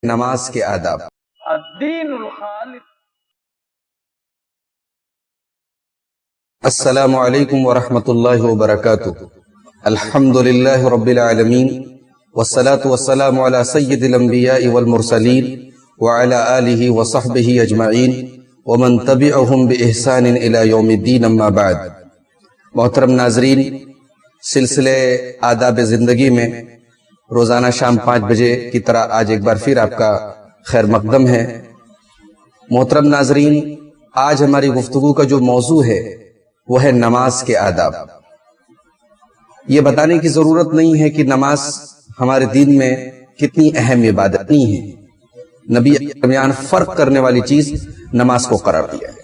نماز کے آداب۔ الدین الخالص۔ السلام علیکم ورحمۃ اللہ وبرکاتہ۔ الحمد للہ رب العالمین والصلاة والسلام علی سید الانبیاء والمرسلین وعلی آلہ وصحبہ اجمعین ومن تبعہم بإحسان الی یوم الدین، اما بعد۔ محترم ناظرین، سلسلے آداب زندگی میں روزانہ شام 5 بجے کی طرح آج ایک بار پھر آپ کا خیر مقدم ہے۔ محترم ناظرین، آج ہماری گفتگو کا جو موضوع ہے وہ ہے نماز کے آداب۔ یہ بتانے کی ضرورت نہیں ہے کہ نماز ہمارے دین میں کتنی اہم عبادت نہیں ہے، نبی کے درمیان فرق کرنے والی چیز نماز کو قرار دیا ہے۔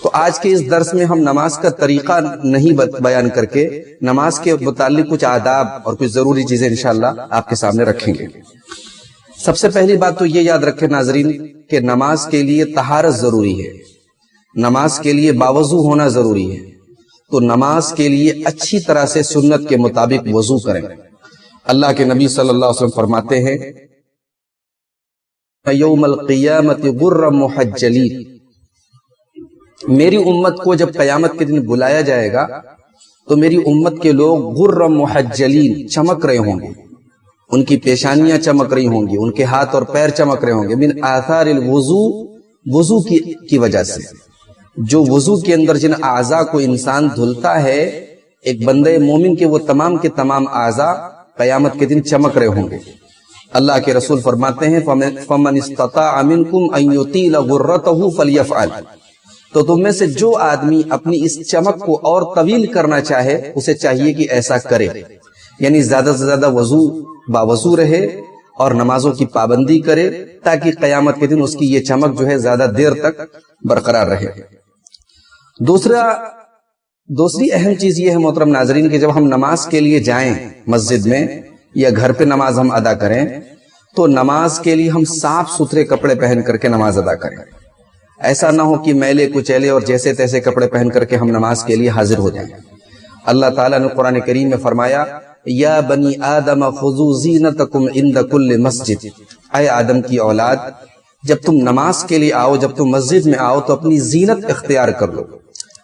تو آج کے اس درس میں ہم نماز کا طریقہ نہیں بیان کر کے نماز کے متعلق کچھ آداب اور کچھ ضروری چیزیں انشاءاللہ آپ کے سامنے رکھیں گے۔ سب سے پہلی بات تو یہ یاد رکھیں ناظرین کہ نماز کے لیے طہارت ضروری ہے، نماز کے لیے باوضو ہونا ضروری ہے۔ تو نماز کے لیے اچھی طرح سے سنت کے مطابق وضو کریں۔ اللہ کے نبی صلی اللہ علیہ وسلم فرماتے ہیں یوم القیامت غر محجلین، میری امت کو جب قیامت کے دن بلایا جائے گا تو میری امت کے لوگ غر محجلین چمک رہے ہوں گے، ان کی پیشانیاں چمک رہی ہوں گی، ان کے ہاتھ اور پیر چمک رہے ہوں گے، من آثار الوضو، وضو کی وجہ سے۔ جو وضو کے اندر جن اعضاء کو انسان دھلتا ہے، ایک بندے مومن کے وہ تمام کے تمام اعضاء قیامت کے دن چمک رہے ہوں گے۔ اللہ کے رسول فرماتے ہیں فمن استطاع منکم ان یطیل غرته فلیفعل، تو تم میں سے جو آدمی اپنی اس چمک کو اور طویل کرنا چاہے اسے چاہیے کہ ایسا کرے، یعنی زیادہ سے زیادہ باوضو رہے اور نمازوں کی پابندی کرے تاکہ قیامت کے دن اس کی یہ چمک جو ہے زیادہ دیر تک برقرار رہے۔ دوسری اہم چیز یہ ہے محترم ناظرین کہ جب ہم نماز کے لیے جائیں مسجد میں یا گھر پہ نماز ہم ادا کریں تو نماز کے لیے ہم صاف ستھرے کپڑے پہن کر کے نماز ادا کریں۔ ایسا نہ ہو کہ میلے کچیلے اور جیسے تیسے کپڑے پہن کر کے ہم نماز کے لیے حاضر ہو جائیں۔ اللہ تعالیٰ نے قرآن کریم میں فرمایا یا بنی آدم خذوا زینتکم عند کل مسجد، اے آدم کی اولاد، جب تم نماز کے لیے آؤ، جب تم مسجد میں آؤ تو اپنی زینت اختیار کر لو۔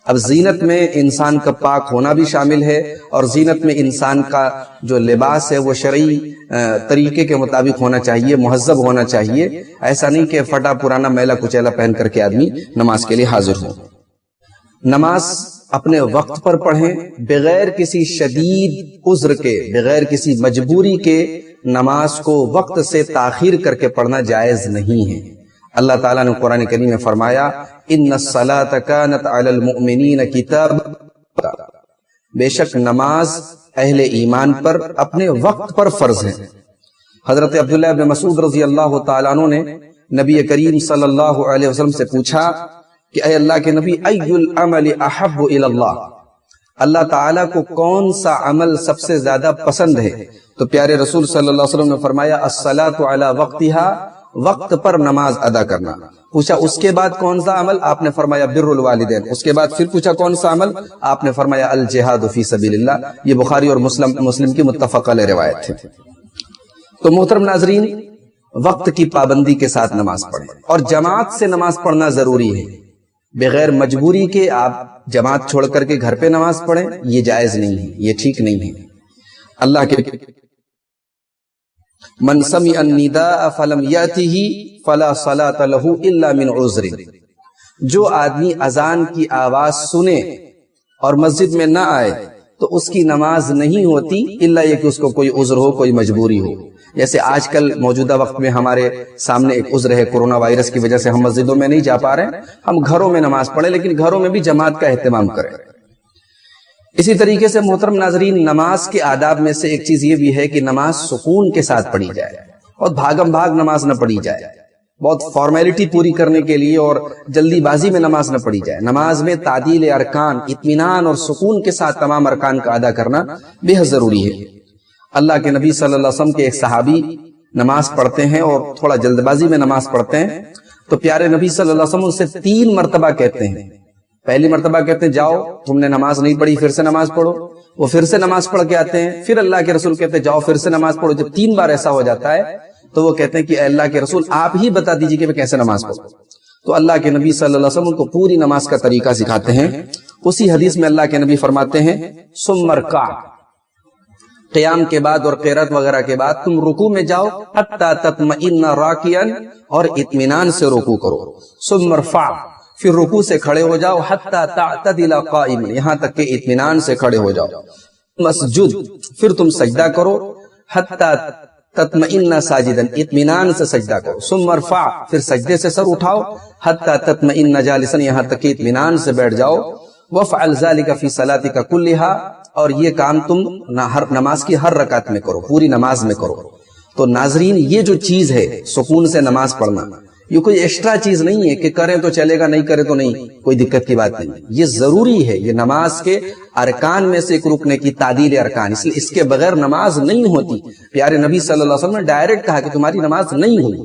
اب زینت میں انسان کا پاک ہونا بھی شامل ہے، اور زینت میں انسان کا جو لباس ہے وہ شرعی طریقے کے مطابق ہونا چاہیے، مہذب ہونا چاہیے۔ ایسا نہیں کہ پھٹا پرانا میلا کچیلا پہن کر کے آدمی نماز کے لیے حاضر ہو۔ نماز اپنے وقت پر پڑھیں، بغیر کسی شدید عذر کے، بغیر کسی مجبوری کے نماز کو وقت سے تاخیر کر کے پڑھنا جائز نہیں ہے۔ اللہ تعالیٰ نے قرآن کریم میں فرمایا ان الصلاۃ کانت علی المؤمنین کتابا، بے شک نماز اہل ایمان پر اپنے وقت پر فرض ہے۔ حضرت عبداللہ بن مسعود رضی اللہ تعالیٰ عنہ نے نبی کریم صلی اللہ علیہ وسلم سے پوچھا کہ اے اللہ کے نبی ای العمل احب الی اللہ، اللہ تعالیٰ کو کون سا عمل سب سے زیادہ پسند ہے؟ تو پیارے رسول صلی اللہ علیہ وسلم نے فرمایا الصلاۃ علی وقتہا، وقت پر نماز ادا کرنا۔ پوچھا اس کے بعد کون سا عمل؟ آپ نے فرمایا بر الوالدین۔ اس کے بعد پھر پوچھا کون سا عمل؟ آپ نے فرمایا الجہاد فی سبیل اللہ۔ یہ بخاری اور مسلم کی متفق علیہ روایت ہے۔ تو محترم ناظرین، وقت کی پابندی کے ساتھ نماز پڑھیں، اور جماعت سے نماز پڑھنا ضروری ہے۔ بغیر مجبوری کے آپ جماعت چھوڑ کر کے گھر پہ نماز پڑھیں، یہ جائز نہیں ہے، یہ ٹھیک نہیں ہے۔ اللہ کے من سمع النداء فلم یأتہ فلا صلاۃ لہ الا من عذر، جو آدمی اذان کی آواز سنے اور مسجد میں نہ آئے تو اس کی نماز نہیں ہوتی الا یہ کہ اس کو کوئی عذر ہو، کوئی مجبوری ہو۔ جیسے آج کل موجودہ وقت میں ہمارے سامنے ایک عذر ہے، کورونا وائرس کی وجہ سے ہم مسجدوں میں نہیں جا پا رہے ہیں، ہم گھروں میں نماز پڑھیں، لیکن گھروں میں بھی جماعت کا اہتمام کریں۔ اسی طریقے سے محترم ناظرین، نماز کے آداب میں سے ایک چیز یہ بھی ہے کہ نماز سکون کے ساتھ پڑھی جائے، اور بھاگم بھاگ نماز نہ پڑھی جائے، بہت فارمیلٹی پوری کرنے کے لیے اور جلدی بازی میں نماز نہ پڑھی جائے۔ نماز میں تعدیل ارکان، اطمینان اور سکون کے ساتھ تمام ارکان کا ادا کرنا بے حد ضروری ہے۔ اللہ کے نبی صلی اللہ علیہ وسلم کے ایک صحابی نماز پڑھتے ہیں اور تھوڑا جلد بازی میں نماز پڑھتے ہیں، تو پیارے نبی صلی اللہ علیہ وسلم ان سے 3 مرتبہ کہتے ہیں۔ پہلی مرتبہ کہتے ہیں جاؤ تم نے نماز نہیں پڑھی، پھر سے نماز پڑھو۔ وہ پھر سے نماز پڑھ کے آتے ہیں، پھر اللہ کے رسول کہتے ہیں جاؤ پھر سے نماز پڑھو۔ جب 3 بار ایسا ہو جاتا ہے تو وہ کہتے ہیں کہ اے اللہ کے رسول آپ ہی بتا دیجیے کہ میں کیسے نماز پڑھوں. تو اللہ کے نبی صلی اللہ علیہ وسلم کو پوری نماز کا طریقہ سکھاتے ہیں. اسی حدیث میں اللہ کے نبی فرماتے ہیں ثم ارکع، قیام کے بعد اور قرات وغیرہ کے بعد تم رکوع میں جاؤ حتی تطمئن راکعا، اور اطمینان سے رکوع کرو. ثم ارفع، پھر رکوع سے کھڑے ہو جاؤ حتی تعتدل قائما، یہاں تک کہ اطمینان سے کھڑے ہو جاؤ. مسجد، پھر تم سجدہ کرو حتی تطمئن ساجدا، اطمینان سے سجدہ کرو. ثم ارفع، پھر سجدے سے سر اٹھاؤ حتی تطمئن جالسا، یہاں تک کہ اطمینان سے بیٹھ جاؤ. وفعل ذلك في صلاتك كلها، اور یہ کام تم ہر نماز کی ہر رکعت میں کرو، پوری نماز میں کرو. تو ناظرین یہ جو چیز ہے سکون سے نماز پڑھنا، یہ کوئی ایکسٹرا چیز نہیں ہے کہ کریں تو چلے گا نہیں کریں تو نہیں، کوئی دقت کی بات نہیں. یہ ضروری ہے، یہ نماز کے ارکان میں سے ایک رکن کی تعدیل ارکان، اس لیے اس کے بغیر نماز نہیں ہوتی. پیارے نبی صلی اللہ علیہ وسلم نے ڈائریکٹ کہا کہ تمہاری نماز نہیں ہوئی.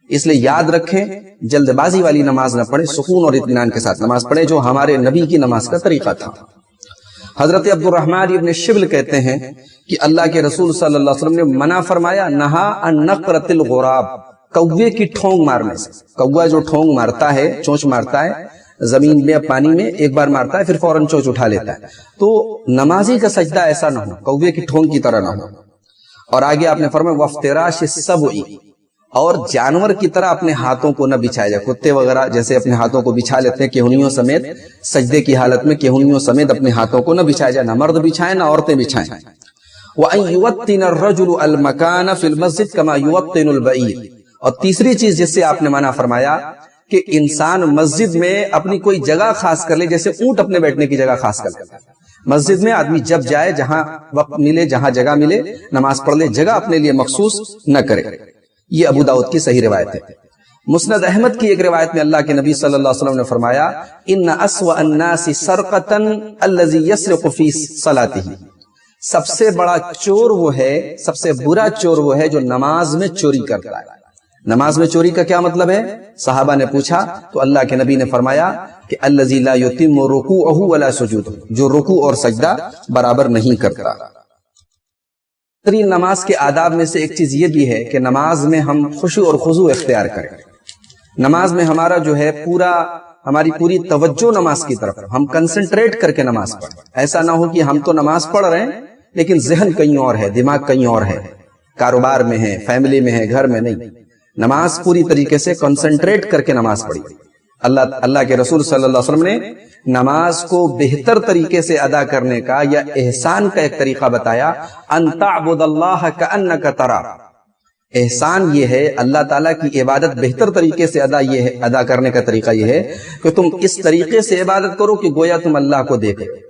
اس لیے یاد رکھیں جلد بازی والی نماز نہ پڑھیں، سکون اور اطمینان کے ساتھ نماز پڑھیں، جو ہمارے نبی کی نماز کا طریقہ تھا. حضرت عبد الرحمن ابن شبل کہتے ہیں کہ اللہ کے رسول صلی اللہ علیہ وسلم نے منع فرمایا نہا ان نقرۃ الغراب، کوے کی ٹھونگ مارنے سے. کوا جو ٹھونگ مارتا ہے، چونچ مارتا ہے زمین میں، پانی میں ایک بار مارتا ہے پھر فوراً چونچ اٹھا لیتا ہے. تو نمازی کا سجدہ ایسا نہ ہو، کوے کی ٹھونگ کی طرح نہ ہو. اور آگے آپ نے فرمایا وافتراش السبع، اور جانور کی طرح اپنے ہاتھوں کو نہ بچھایا جائے. کتے وغیرہ جیسے اپنے ہاتھوں کو بچھا لیتے ہیں کہنیوں سمیت، سجدے کی حالت میں کہنیوں سمیت اپنے ہاتھوں کو نہ بچھایا جائے، نہ مرد بچھائیں نہ عورتیں بچھائیں. وَأَن يُوَطِّنَ الرَّجُلُ الْمَكَانَ فِي الْمَسْجِدِ كَمَا يُوَطِّنُ الْبَعِيرُ. اور تیسری چیز جس سے آپ نے منع فرمایا کہ انسان مسجد میں اپنی کوئی جگہ خاص کر لے، جیسے اونٹ اپنے بیٹھنے کی جگہ خاص کر لے. مسجد میں آدمی جب جائے، جہاں وقت ملے، جہاں جگہ ملے نماز پڑھ لے، جگہ اپنے لیے مخصوص نہ کرے. یہ ابو داؤد کی صحیح روایت ہے. مسند احمد کی ایک روایت میں اللہ کے نبی صلی اللہ علیہ وسلم نے فرمایا ان اسوأ الناس سرقۃ الذی یسرق فی صلاتہ، سب سے بڑا چور وہ ہے، سب سے برا چور وہ ہے جو نماز میں چوری کرتا ہے. نماز میں چوری کا کیا مطلب ہے؟ صحابہ نے پوچھا تو اللہ کے نبی نے فرمایا کہ الذی لا یتم رکوعہ ولا سجودہ، جو رکوع اور سجدہ برابر نہیں کرتا. نماز کے آداب میں سے ایک چیز یہ بھی ہے کہ نماز میں ہم خشوع اور خضوع اختیار کریں. نماز میں ہمارا جو ہے ہماری پوری توجہ نماز کی طرف، ہم کنسنٹریٹ کر کے نماز پڑھیں. ایسا نہ ہو کہ ہم تو نماز پڑھ رہے ہیں لیکن ذہن کہیں اور ہے، دماغ کہیں اور ہے، کاروبار میں ہے، فیملی میں ہے، گھر میں نہیں. نماز پوری طریقے سے کنسنٹریٹ کر کے نماز پڑھی. اللہ کے رسول صلی اللہ علیہ وسلم نے نماز کو بہتر طریقے سے ادا کرنے کا یا احسان کا ایک طریقہ بتایا، ان تعبد اللہ کأنک تراہ. احسان یہ ہے اللہ تعالیٰ کی عبادت بہتر طریقے سے ادا کرنے کا طریقہ یہ ہے کہ تم اس طریقے سے عبادت کرو کہ گویا تم اللہ کو دیکھ رہے.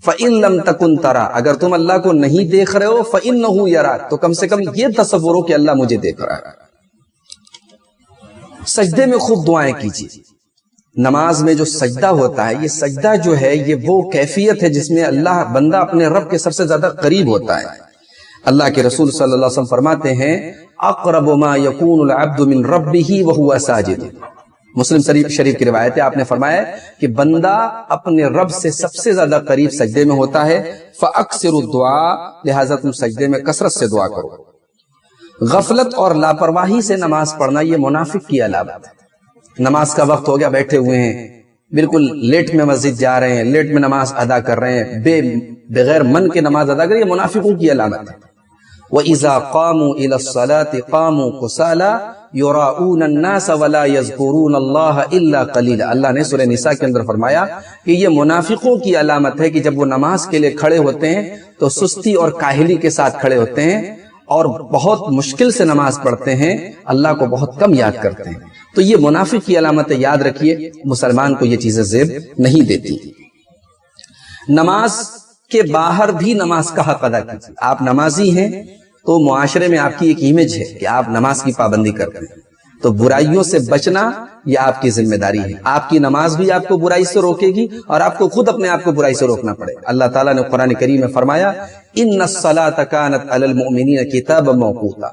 فَإِن لَمْ تَكُنْ تَرَى، اگر تم اللہ کو نہیں دیکھ رہے ہو فَإِنَّهُ يَرَاكَ، تو کم سے کم یہ تصور ہو کہ اللہ مجھے دیکھ رہا ہے. سجدے میں خوب دعائیں کیجیے. نماز میں جو سجدہ ہوتا ہے، یہ سجدہ جو ہے یہ وہ کیفیت ہے جس میں اللہ بندہ اپنے رب کے سب سے زیادہ قریب ہوتا ہے. اللہ کے رسول صلی اللہ علیہ وسلم فرماتے ہیں اقرب ما یکون العبد من ربہ وہو ساجد. مسلم شریف کی روایت ہے، آپ نے فرمایا کہ بندہ اپنے رب سے سب سے زیادہ قریب سجدے میں ہوتا ہے. فاکثروا الدعاء، لہذا تم سجدے میں کثرت سے دعا کرو. غفلت اور لاپرواہی سے نماز پڑھنا یہ منافق کی علامت ہے. نماز کا وقت ہو گیا، بیٹھے ہوئے ہیں، بالکل لیٹ میں مسجد جا رہے ہیں، لیٹ میں نماز ادا کر رہے ہیں، بغیر من کے نماز ادا کر رہے ہیں، یہ منافقوں کی علامت ہے. وَإِذَا قَامُوا إِلَى الصَّلَاةِ قَامُوا كُسَالَىٰ يُرَاءُونَ النَّاسَ وَلَا يَذْكُرُونَ اللَّهَ إِلَّا قَلِيلًا. اللہ نے سورہ نساء کے اندر فرمایا کہ یہ منافقوں کی علامت ہے کہ جب وہ نماز کے لیے کھڑے ہوتے ہیں تو سستی اور کاہلی کے ساتھ کھڑے ہوتے ہیں اور بہت مشکل سے نماز پڑھتے ہیں، اللہ کو بہت کم یاد کرتے ہیں. تو یہ منافق کی علامت ہے، یاد رکھیے. مسلمان کو یہ چیزیں زیب نہیں دیتی. نماز کے باہر بھی نماز کا حق ادا کیجیے. آپ نمازی ہیں تو معاشرے میں آپ کی ایک امیج ہے کہ آپ نماز کی پابندی کرتے ہیں، تو برائیوں سے بچنا یہ آپ کی ذمہ داری ہے. آپ کی نماز بھی آپ کو برائی سے روکے گی اور آپ کو خود اپنے آپ کو برائی سے روکنا پڑے گا. اللہ تعالیٰ نے قرآن کریم میں فرمایا ان الصلاۃ کانت علی المؤمنین کتابا موقوتا،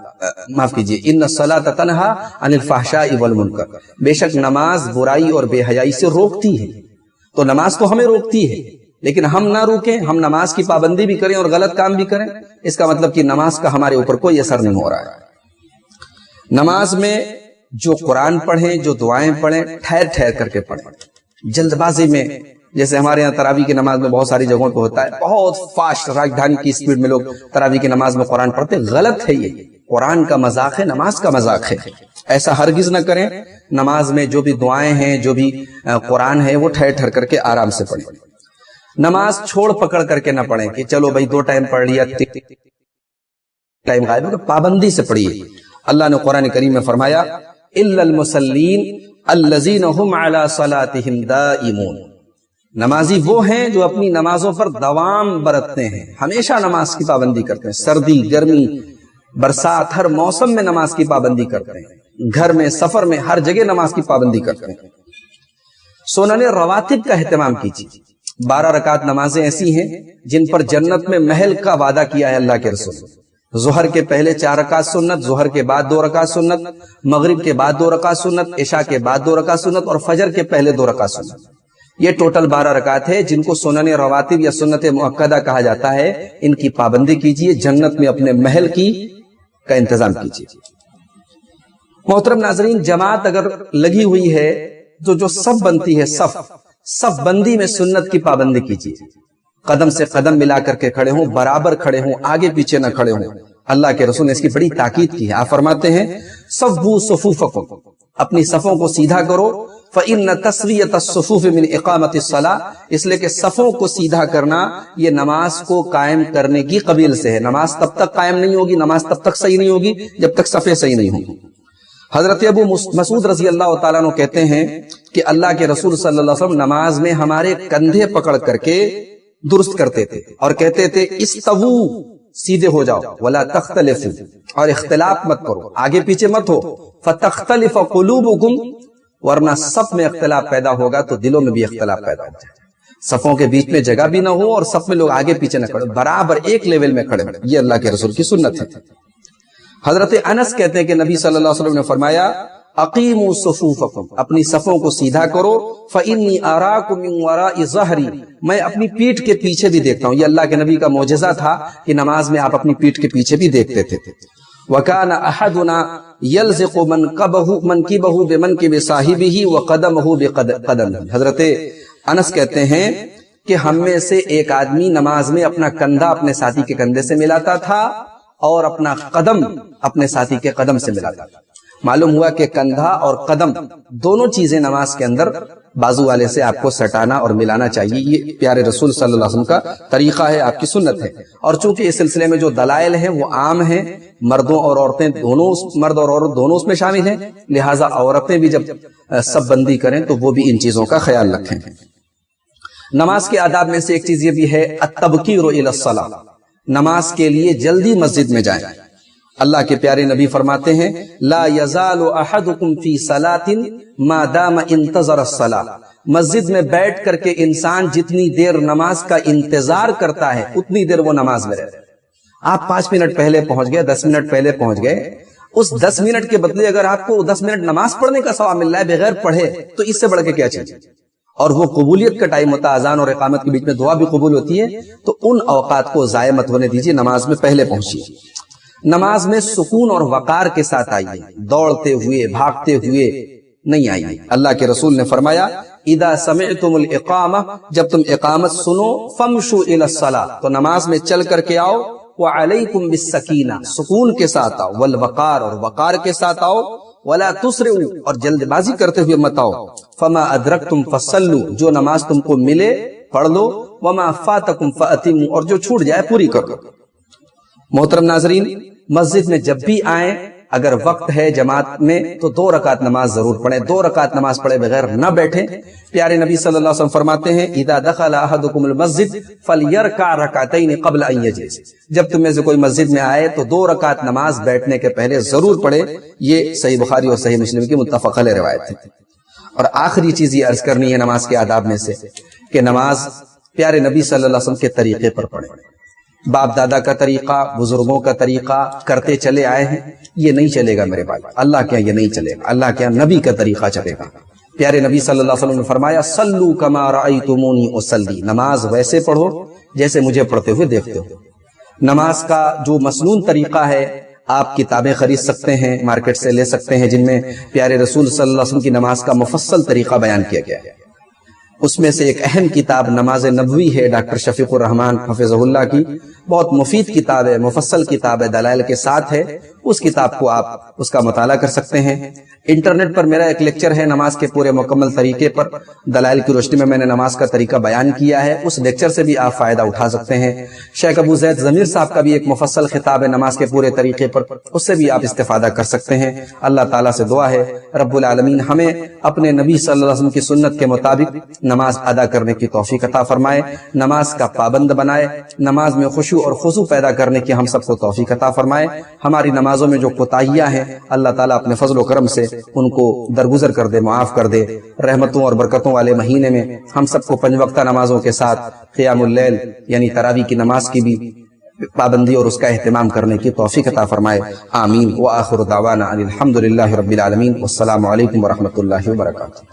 معاف کیجیے، ان الصلاۃ تنہا عن الفحشاء والمنکر، بے شک نماز برائی اور بے حیائی سے روکتی ہے. تو نماز تو ہمیں روکتی ہے لیکن ہم نہ روکیں، ہم نماز کی پابندی بھی کریں اور غلط کام بھی کریں، اس کا مطلب کہ نماز کا ہمارے اوپر کوئی اثر نہیں ہو رہا ہے. نماز میں جو قرآن پڑھیں، جو دعائیں پڑھیں، ٹھہر ٹھہر کر کے پڑھیں، جلد بازی میں، جیسے ہمارے یہاں تراویح کی نماز میں بہت ساری جگہوں پہ ہوتا ہے، بہت فاسٹ راجدھانی کی سپیڈ میں لوگ تراویح کی نماز میں قرآن پڑھتے، غلط ہے یہ، قرآن کا مذاق ہے، نماز کا مذاق ہے، ایسا ہرگز نہ کریں۔ نماز میں جو بھی دعائیں ہیں، جو بھی قرآن ہے، وہ ٹھہر ٹھہر کر کے آرام سے پڑھیں۔ نماز چھوڑ پکڑ کر کے نہ پڑھیں کہ چلو بھائی 2 ٹائم پڑھ لیا، ٹائم غائب ہو گیا، پابندی سے پڑھیے۔ اللہ نے قرآن کریم میں فرمایا الا المصلین الذین هم علی صلاتهم دائمون، نمازی وہ ہیں جو اپنی نمازوں پر دوام برتتے ہیں، ہمیشہ نماز کی پابندی کرتے ہیں، سردی گرمی برسات ہر موسم میں نماز کی پابندی کرتے ہیں، گھر میں سفر میں ہر جگہ نماز کی پابندی کرتے ہیں۔ سنن رواتب کا اہتمام کیجیے، 12 رکعت نمازیں ایسی ہیں جن پر جنت میں محل کا وعدہ کیا ہے اللہ کے رسول۔ ظہر کے پہلے 4 رکعت سنت، ظہر کے بعد 2 رکعت سنت، مغرب کے بعد 2 رکعت سنت، عشاء کے بعد 2 رکعت سنت اور فجر کے پہلے 2 رکعت سنت۔ یہ ٹوٹل 12 رکعت ہے جن کو سنن رواتب یا سنت مؤکدہ کہا جاتا ہے۔ ان کی پابندی کیجیے، جنت میں اپنے محل کا انتظام کیجیے۔ محترم ناظرین، جماعت اگر لگی ہوئی ہے تو جو صف بنتی ہے، صف بندی میں سنت کی پابندی کیجیے، قدم سے قدم ملا کر کے کھڑے ہوں، برابر کھڑے ہوں، آگے پیچھے نہ کھڑے ہوں۔ اللہ کے رسول نے اس کی بڑی تاکید کی ہے، آپ فرماتے ہیں صفوا صفوفکم، اپنی صفوں کو سیدھا کرو، فإن تسویۃ الصفوف من اقامۃ الصلاۃ، اس لیے کہ صفوں کو سیدھا کرنا یہ نماز کو قائم کرنے کی قبیل سے ہے۔ نماز تب تک قائم نہیں ہوگی، نماز تب تک صحیح نہیں ہوگی جب تک صفیں صحیح نہیں ہوں گی۔ حضرت ابو مسعود رضی اللہ تعالیٰ عنہ کہتے ہیں کہ اللہ کے رسول صلی اللہ علیہ وسلم نماز میں ہمارے کندھے پکڑ کر کے درست کرتے تھے اور کہتے تھے استوو، سیدھے ہو جاؤ، ولا تختلفوا، اور اختلاف مت کرو، آگے پیچھے مت ہو، فتختلف قلوبکم، ورنہ صف میں اختلاف پیدا ہوگا تو دلوں میں بھی اختلاف پیدا ہو جائے، صفوں کے بیچ میں جگہ بھی نہ ہو اور صف میں لوگ آگے پیچھے نہ کھڑے، برابر ایک لیول میں کھڑے ہوں۔ یہ اللہ کے رسول کی سنت ہے۔ حضرت انس کہتے ہیں کہ نبی صلی اللہ علیہ وسلم نے فرمایا اقیموا صفوفکم، اپنی صفوں کو سیدھا کرو، فانی اراکم من وراء ظہری، میں اپنی پیٹھ کے پیچھے بھی دیکھتا ہوں۔ یہ اللہ کے نبی کا معجزہ تھا کہ نماز میں آپ اپنی پیٹھ کے پیچھے بھی دیکھتے تھے۔ وکان احدنا یلزق منکبہ بمنکب صاحبہ وقدمہ بقدمہ، حضرت انس کہتے ہیں کہ ہم میں سے ایک آدمی نماز میں اپنا کندھا اپنے ساتھی کے کندھے سے ملاتا تھا اور اپنا قدم اپنے ساتھی کے قدم سے ملاتا تھا۔ معلوم ہوا کہ کندھا اور قدم دونوں چیزیں نماز کے اندر بازو والے سے آپ کو سٹانا اور ملانا چاہیے۔ یہ پیارے رسول صلی اللہ علیہ وسلم کا طریقہ ہے، آپ کی سنت ہے۔ اور چونکہ اس سلسلے میں جو دلائل ہیں وہ عام ہیں، مردوں اور عورتیں دونوں، مرد اور عورت دونوں اس میں شامل ہیں، لہٰذا عورتیں بھی جب صف بندی کریں تو وہ بھی ان چیزوں کا خیال رکھیں۔ نماز کے آداب میں سے ایک چیز یہ بھی ہے التبکیر الی الصلاۃ، نماز کے لیے جلدی مسجد میں جائیں۔ اللہ کے پیارے نبی فرماتے ہیں لا یزال احدکم فی صلاۃ ما دام انتظر الصلاۃ، مسجد میں بیٹھ کر کے انسان جتنی دیر نماز کا انتظار کرتا ہے اتنی دیر وہ نماز میں رہتا ہے۔ آپ 5 منٹ پہلے پہنچ گئے، 10 منٹ پہلے پہنچ گئے، اس 10 منٹ کے بدلے اگر آپ کو 10 منٹ نماز پڑھنے کا ثواب مل رہا ہے بغیر پڑھے تو اس سے بڑھ کے کیا چاہیے؟ اور وہ قبولیت کا ٹائم ہوتا ہے، اذان اور اقامت کے بیچ میں دعا بھی قبول ہوتی ہے، تو ان اوقات کو ضائع مت ہونے دیجیے، نماز میں پہلے پہنچیے۔ نماز میں سکون اور وقار کے ساتھ آئیے، دوڑتے ہوئے بھاگتے ہوئے نہیں آئیے۔ اللہ کے رسول نے فرمایا اذا سمعتم الاقامہ، جب تم اقامت سنو، فامشوا الی الصلاۃ، تو نماز میں چل کر کے آؤ، وعلیکم بالسکینہ، سکون کے ساتھ آؤ، والوقار، اور وقار کے ساتھ آؤ، ولا تسرعوا، اور جلد بازی کرتے ہوئے مت آؤ، فما ادرکتم فصلوا، جو نماز تم کو ملے پڑھ لو، وما فاتکم فاتموا، اور جو چھوٹ جائے پوری کر لو۔ محترم ناظرین، مسجد میں جب بھی آئیں اگر وقت ہے جماعت میں تو 2 رکعت نماز ضرور پڑھیں، 2 رکعت نماز پڑھے بغیر نہ بیٹھیں۔ پیارے نبی صلی اللہ علیہ وسلم فرماتے ہیں اذا دخل احدکم المسجد فلیرکع رکعتین قبل ان یجلس، جب تم میں سے کوئی مسجد میں آئے تو 2 رکعت نماز بیٹھنے کے پہلے ضرور پڑھے۔ یہ صحیح بخاری اور صحیح مسلم کی متفق علیہ روایت ہے۔ اور آخری چیز یہ عرض کرنی ہے نماز کے آداب میں سے کہ نماز پیارے نبی صلی اللہ علیہ وسلم کے طریقے پر پڑھیں۔ باپ دادا کا طریقہ، بزرگوں کا طریقہ کرتے چلے آئے ہیں، یہ نہیں چلے گا میرے بھائی، اللہ کے یہاں یہ نہیں چلے گا، اللہ کے یہاں نبی کا طریقہ چلے گا۔ پیارے نبی صلی اللہ علیہ وسلم نے فرمایا صلو کما رأیتمونی اصلی، نماز ویسے پڑھو جیسے مجھے پڑھتے ہوئے دیکھتے ہو۔ نماز کا جو مسنون طریقہ ہے آپ کتابیں خرید سکتے ہیں، مارکیٹ سے لے سکتے ہیں، جن میں پیارے رسول صلی اللہ علیہ وسلم کی نماز کا مفصل طریقہ بیان کیا گیا ہے۔ اس میں سے ایک اہم کتاب نماز نبوی ہے، ڈاکٹر شفیق الرحمان حفظہullah کی، بہت مفید کتاب ہے، مفصل کتاب ہے، دلائل کے ساتھ ہے۔ اس کتاب کو آپ اس کا مطالعہ کر سکتے ہیں۔ انٹرنیٹ پر میرا ایک لیکچر ہے نماز کے پورے مکمل طریقے پر، دلائل کی روشنی میں نے نماز کا طریقہ بیان کیا ہے، اس لیکچر سے بھی آپ فائدہ اٹھا سکتے ہیں۔ شیخ ابو زید ضمیر صاحب کا بھی ایک مفصل خطاب ہے نماز کے پورے طریقے پر، اس سے بھی آپ استفادہ کر سکتے ہیں۔ اللہ تعالیٰ سے دعا ہے رب العالمین ہمیں اپنے نبی صلی اللہ علیہ وسلم کی سنت کے مطابق نماز ادا کرنے کی توفیق عطا فرمائے، نماز کا پابند بنائے، نماز میں خشوع اور خضوع پیدا کرنے کی ہم سب کو توفیق عطا فرمائے۔ ہماری نمازوں میں جو کوتاہیاں ہیں اللہ تعالیٰ اپنے فضل و کرم سے ان کو درگزر کر دے، معاف کر دے۔ رحمتوں اور برکتوں والے مہینے میں ہم سب کو 5 وقتہ نمازوں کے ساتھ قیام اللیل یعنی تراویح کی نماز کی بھی پابندی اور اس کا اہتمام کرنے کی توفیق عطا فرمائے، آمین۔ وآخر دعوانا ان الحمد للہ رب العالمین، والسلام علیکم ورحمۃ اللہ وبرکاتہ۔